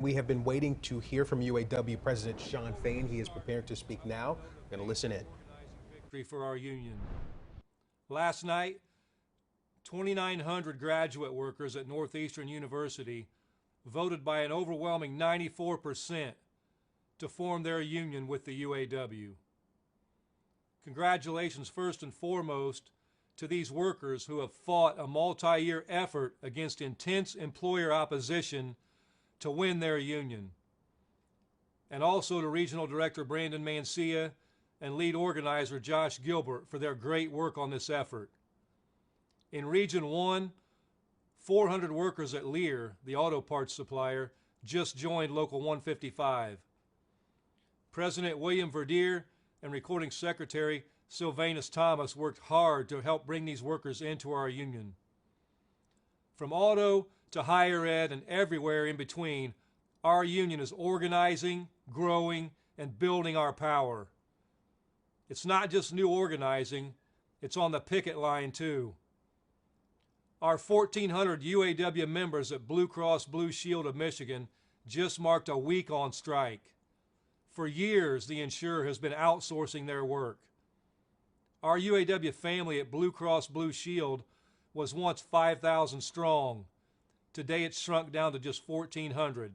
We have been waiting to hear from UAW President Shawn Fain. He is prepared to speak now. We're going to listen in. Victory for our union. Last night, 2,900 graduate workers at Northeastern University voted by an overwhelming 94% to form their union with the UAW. Congratulations first and foremost to these workers who have fought a multi-year effort against intense employer opposition to win their union. And also to Regional Director Brandon Mancia and lead organizer Josh Gilbert for their great work on this effort. In Region 1, 400 workers at Lear, the auto parts supplier, just joined Local 155. President William Verdier and Recording Secretary Sylvanus Thomas worked hard to help bring these workers into our union. From auto to higher ed and everywhere in between, our union is organizing, growing, and building our power. It's not just new organizing, it's on the picket line too. Our 1,400 UAW members at Blue Cross Blue Shield of Michigan just marked a week on strike. For years, the insurer has been outsourcing their work. Our UAW family at Blue Cross Blue Shield was once 5,000 strong. Today it's shrunk down to just 1,400.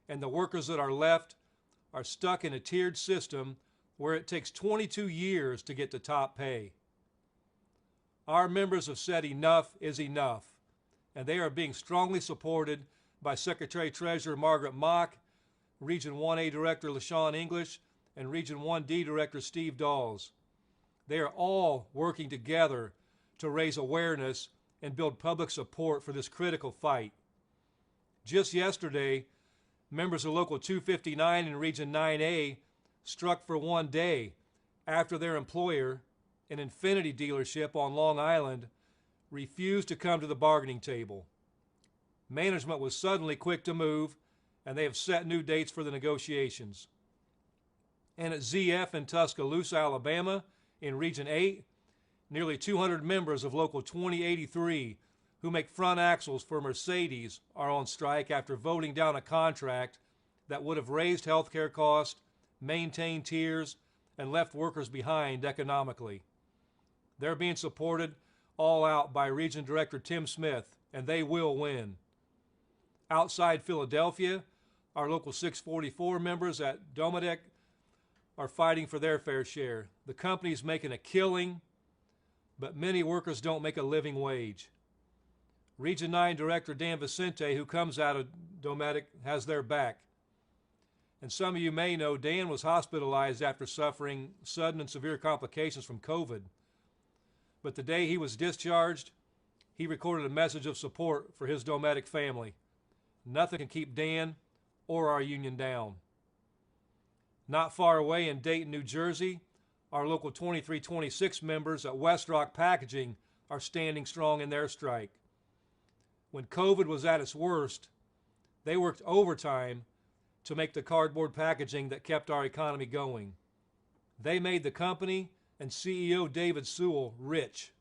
And the workers that are left are stuck in a tiered system where it takes 22 years to get to top pay. Our members have said enough is enough, and they are being strongly supported by Secretary-Treasurer Margaret Mock, Region 1A Director LaShawn English, and Region 1D Director Steve Dawes. They are all working together to raise awareness and build public support for this critical fight. Just yesterday, members of Local 259 in Region 9A struck for one day after their employer, an Infiniti dealership on Long Island, refused to come to the bargaining table. Management was suddenly quick to move, and they have set new dates for the negotiations. And at ZF in Tuscaloosa, Alabama, in Region 8, nearly 200 members of Local 2083 who make front axles for Mercedes are on strike after voting down a contract that would have raised health care costs, maintained tiers, and left workers behind economically. They're being supported all out by Region Director Tim Smith, and they will win. Outside Philadelphia, our Local 644 members at Domedek are fighting for their fair share. The company's making a killing, but many workers don't make a living wage. Region 9 Director Dan Vicente, who comes out of Domedek, has their back. And some of you may know Dan was hospitalized after suffering sudden and severe complications from COVID. But the day he was discharged, he recorded a message of support for his Domedek family. Nothing can keep Dan or our union down. Not far away in Dayton, New Jersey, our Local 2326 members at West Rock Packaging are standing strong in their strike. When COVID was at its worst, they worked overtime to make the cardboard packaging that kept our economy going. They made the company and CEO David Sewell rich.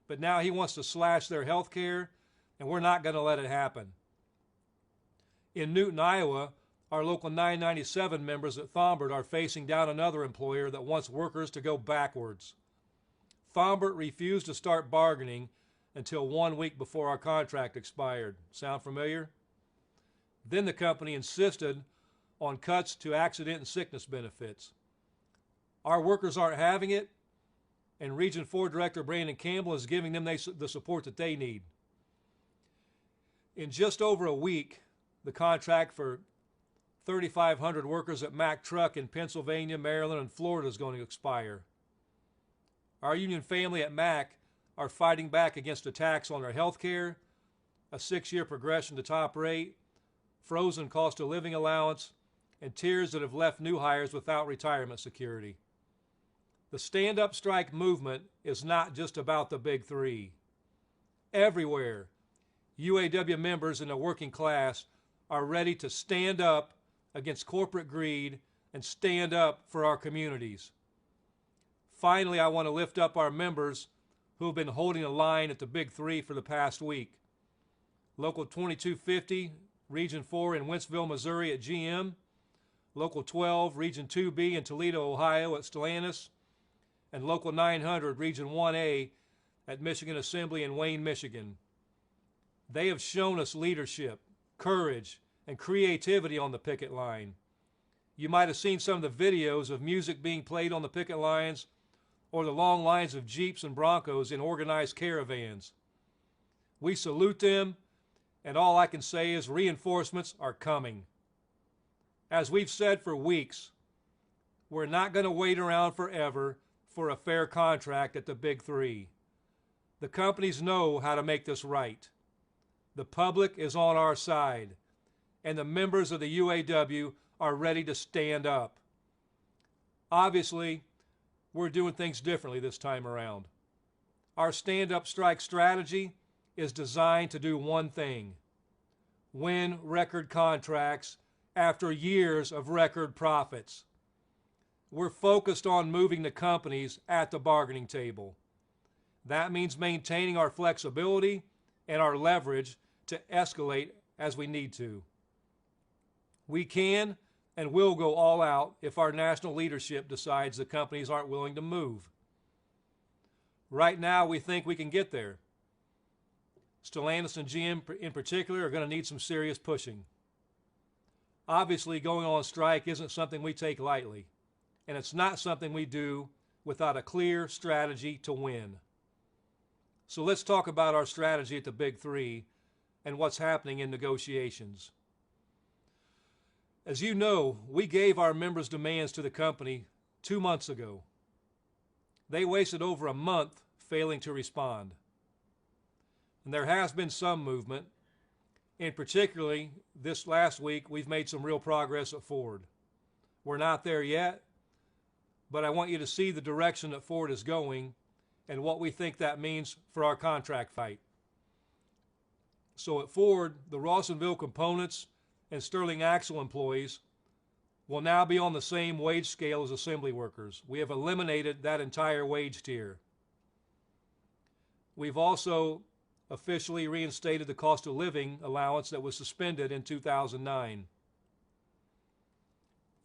But now he wants to slash their health care, and we're not going to let it happen. In Newton, Iowa, our Local 997 members at Thombert are facing down another employer that wants workers to go backwards. Thombert refused to start bargaining until 1 week before our contract expired. Sound familiar? Then the company insisted on cuts to accident and sickness benefits. Our workers aren't having it, and Region 4 Director Brandon Campbell is giving them the support that they need. In just over a week, the contract for 3,500 workers at Mack Truck in Pennsylvania, Maryland, and Florida is going to expire. Our union family at Mack are fighting back against attacks on their health care, a 6-year progression to top rate, frozen cost of living allowance, and tiers that have left new hires without retirement security. The stand-up strike movement is not just about the big three. Everywhere, UAW members in the working class are ready to stand up against corporate greed and stand up for our communities. Finally, I want to lift up our members who have been holding the line at the big three for the past week. Local 2250 Region 4 in Wentzville, Missouri at GM, Local 12, Region 2B in Toledo, Ohio at Stellantis, and Local 900, Region 1A at Michigan Assembly in Wayne, Michigan. They have shown us leadership, courage, and creativity on the picket line. You might have seen some of the videos of music being played on the picket lines or the long lines of Jeeps and Broncos in organized caravans. We salute them, and all I can say is reinforcements are coming. As we've said for weeks, we're not going to wait around forever for a fair contract at the Big Three. The companies know how to make this right. The public is on our side, and the members of the UAW are ready to stand up. Obviously, we're doing things differently this time around. Our stand-up strike strategy is designed to do one thing: win record contracts after years of record profits. We're focused on moving the companies at the bargaining table. That means maintaining our flexibility and our leverage to escalate as we need to. We can and will go all out if our national leadership decides the companies aren't willing to move. Right now, we think we can get there. Stellantis and GM in particular are going to need some serious pushing. Obviously, going on strike isn't something we take lightly, and it's not something we do without a clear strategy to win. So let's talk about our strategy at the Big Three and what's happening in negotiations. As you know, we gave our members' demands to the company 2 months ago. They wasted over a month failing to respond. And there has been some movement. And particularly this last week, we've made some real progress at Ford. We're not there yet, but I want you to see the direction that Ford is going and what we think that means for our contract fight. So at Ford, the Rawsonville Components and Sterling Axle employees will now be on the same wage scale as assembly workers. We have eliminated that entire wage tier. We've also officially reinstated the cost of living allowance that was suspended in 2009.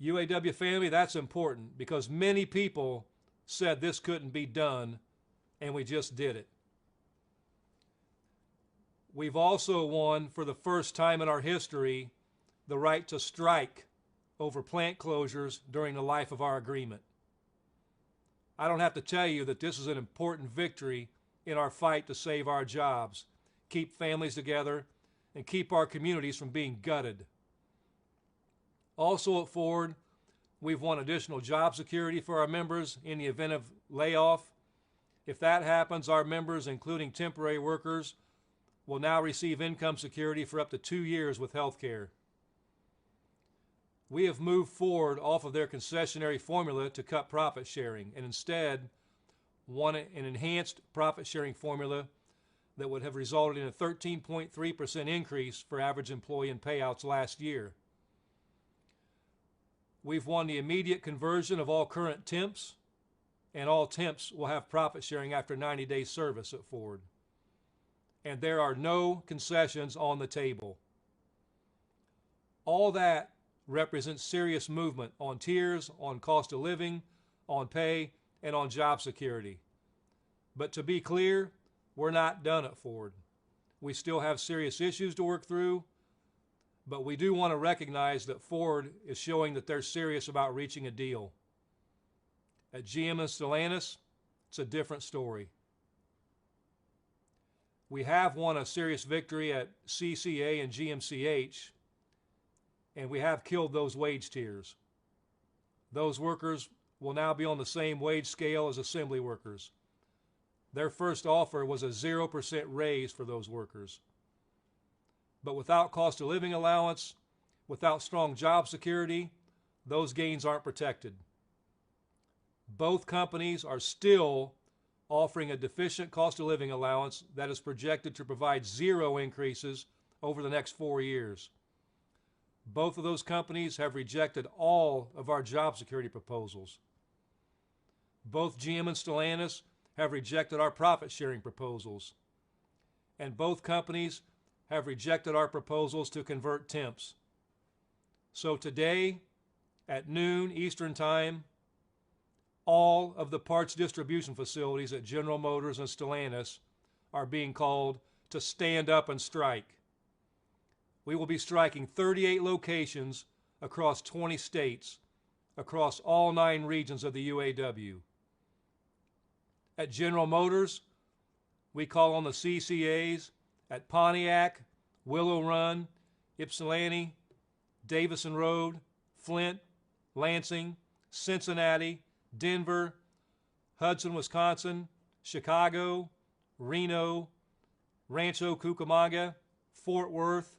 UAW family, that's important because many people said this couldn't be done, and we just did it. We've also won, for the first time in our history, the right to strike over plant closures during the life of our agreement. I don't have to tell you that this is an important victory in our fight to save our jobs, keep families together, and keep our communities from being gutted. Also at Ford, we've won additional job security for our members in the event of layoff. If that happens, our members, including temporary workers, will now receive income security for up to 2 years with health care. We have moved Ford off of their concessionary formula to cut profit sharing and instead want an enhanced profit sharing formula that would have resulted in a 13.3% increase for average employee in payouts last year. We've won the immediate conversion of all current temps, and all temps will have profit sharing after 90 days service at Ford. And there are no concessions on the table. All that represents serious movement on tiers, on cost of living, on pay, and on job security. But to be clear, we're not done at Ford. We still have serious issues to work through, but we do want to recognize that Ford is showing that they're serious about reaching a deal. At GM and Stellantis, it's a different story. We have won a serious victory at CCA and GMCH, and we have killed those wage tiers. Those workers will now be on the same wage scale as assembly workers. Their first offer was a 0% raise for those workers. But without cost of living allowance, without strong job security, those gains aren't protected. Both companies are still offering a deficient cost of living allowance that is projected to provide 0 increases over the next 4 years. Both of those companies have rejected all of our job security proposals. Both GM and Stellantis have rejected our profit sharing proposals. And both companies have rejected our proposals to convert temps. So today, at noon Eastern Time, all of the parts distribution facilities at General Motors and Stellantis are being called to stand up and strike. We will be striking 38 locations across 20 states, across all 9 regions of the UAW. At General Motors, we call on the CCAs at Pontiac, Willow Run, Ypsilanti, Davison Road, Flint, Lansing, Cincinnati, Denver, Hudson, Wisconsin, Chicago, Reno, Rancho Cucamonga, Fort Worth,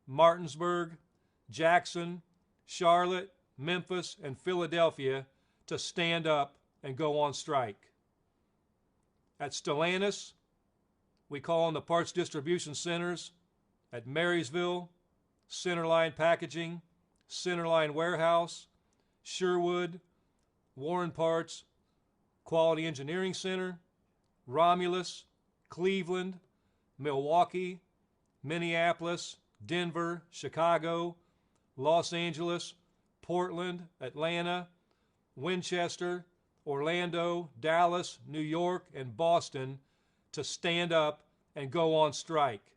Martinsburg, Jackson, Charlotte, Memphis, and Philadelphia to stand up and go on strike. At Stellantis, we call on the parts distribution centers at Marysville, Centerline Packaging, Centerline Warehouse, Sherwood, Warren Parts, Quality Engineering Center, Romulus, Cleveland, Milwaukee, Minneapolis, Denver, Chicago, Los Angeles, Portland, Atlanta, Winchester, Orlando, Dallas, New York, and Boston to stand up and go on strike.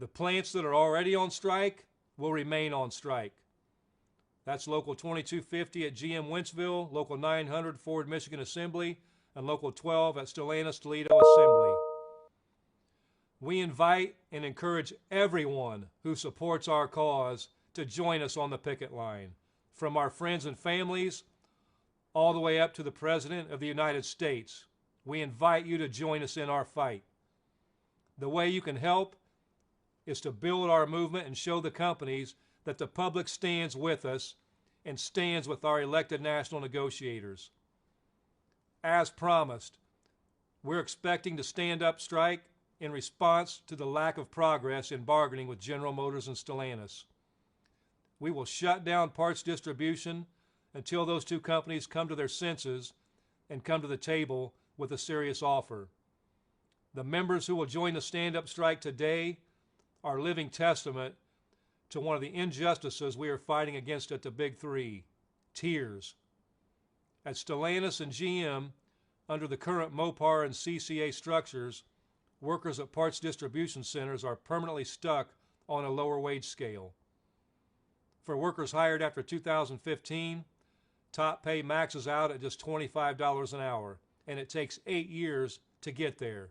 The plants that are already on strike will remain on strike. That's Local 2250 at GM Wentzville, Local 900 Ford Michigan Assembly, and Local 12 at Stellantis Toledo Assembly. We invite and encourage everyone who supports our cause to join us on the picket line, from our friends and families all the way up to the President of the United States. We invite you to join us in our fight. The way you can help is to build our movement and show the companies that the public stands with us and stands with our elected national negotiators. As promised, we're expecting to stand up strike in response to the lack of progress in bargaining with General Motors and Stellantis. We will shut down parts distribution until those two companies come to their senses and come to the table with a serious offer. The members who will join the stand-up strike today are living testament to one of the injustices we are fighting against at the Big Three: tiers. At Stellantis and GM, under the current Mopar and CCA structures, workers at parts distribution centers are permanently stuck on a lower wage scale. For workers hired after 2015, top pay maxes out at just $25 an hour, and it takes 8 years to get there.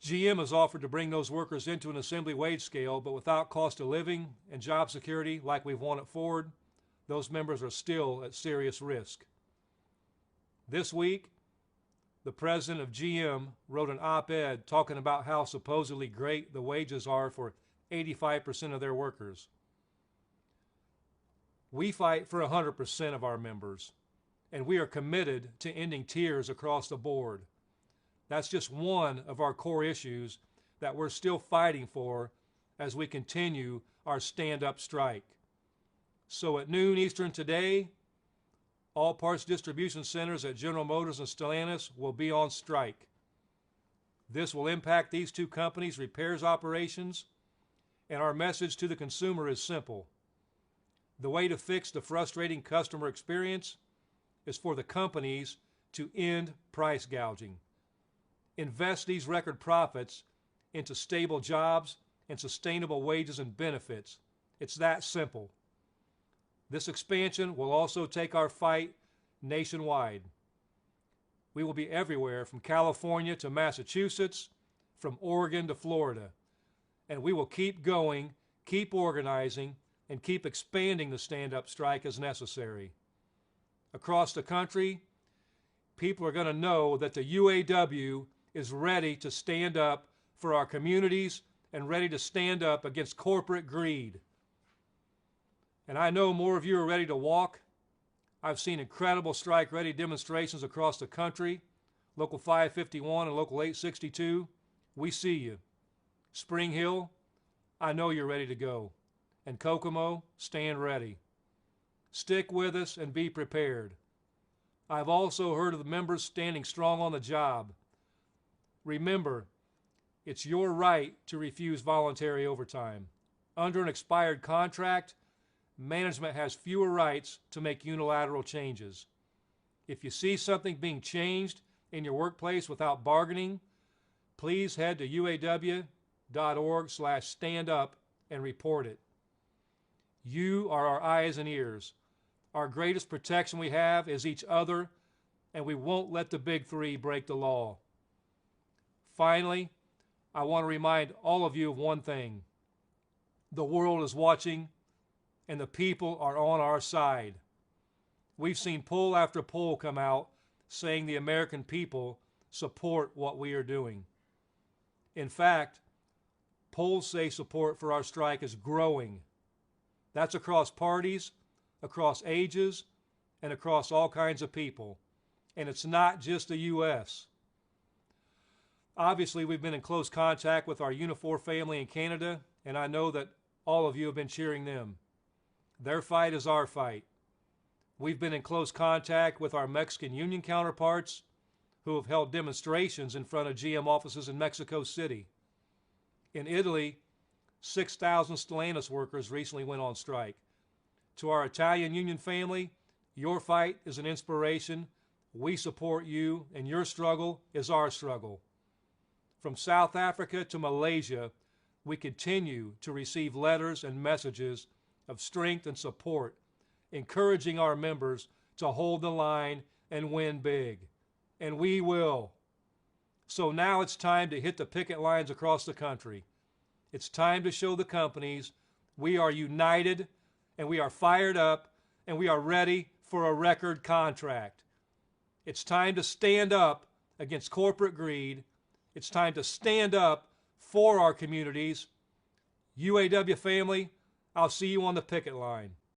GM has offered to bring those workers into an assembly wage scale, but without cost of living and job security like we've won at Ford, those members are still at serious risk. This week, the president of GM wrote an op-ed talking about how supposedly great the wages are for 85% of their workers. We fight for 100% of our members, and we are committed to ending tiers across the board. That's just one of our core issues that we're still fighting for as we continue our stand-up strike. So at noon Eastern today, all parts distribution centers at General Motors and Stellantis will be on strike. This will impact these two companies' repairs operations, and our message to the consumer is simple. The way to fix the frustrating customer experience is for the companies to end price gouging. Invest these record profits into stable jobs and sustainable wages and benefits. It's that simple. This expansion will also take our fight nationwide. We will be everywhere from California to Massachusetts, from Oregon to Florida. And we will keep going, keep organizing, and keep expanding the stand-up strike as necessary. Across the country, people are going to know that the UAW is ready to stand up for our communities and ready to stand up against corporate greed. And I know more of you are ready to walk. I've seen incredible strike-ready demonstrations across the country. Local 551 and Local 862, we see you. Spring Hill, I know you're ready to go. And Kokomo, stand ready. Stick with us and be prepared. I've also heard of the members standing strong on the job. Remember, It's your right to refuse voluntary overtime. Under an expired contract, management has fewer rights to make unilateral changes. If you see something being changed in your workplace without bargaining, please head to uaw.org/standup and report it. You are our eyes and ears. Our greatest protection we have is each other, and we won't let the big three break the law. Finally, I want to remind all of you of one thing. The world is watching, and the people are on our side. We've seen poll after poll come out saying the American people support what we are doing. In fact, polls say support for our strike is growing. That's across parties, across ages, and across all kinds of people. And it's not just the U.S. Obviously, we've been in close contact with our Unifor family in Canada, and I know that all of you have been cheering them. Their fight is our fight. We've been in close contact with our Mexican union counterparts who have held demonstrations in front of GM offices in Mexico City. In Italy, 6,000 Stellantis workers recently went on strike. To our Italian union family, your fight is an inspiration. We support you, and your struggle is our struggle. From South Africa to Malaysia, we continue to receive letters and messages of strength and support, encouraging our members to hold the line and win big. And we will. So now it's time to hit the picket lines across the country. It's time to show the companies we are united, and we are fired up, and we are ready for a record contract. It's time to stand up against corporate greed. It's time to stand up for our communities. UAW family, I'll see you on the picket line.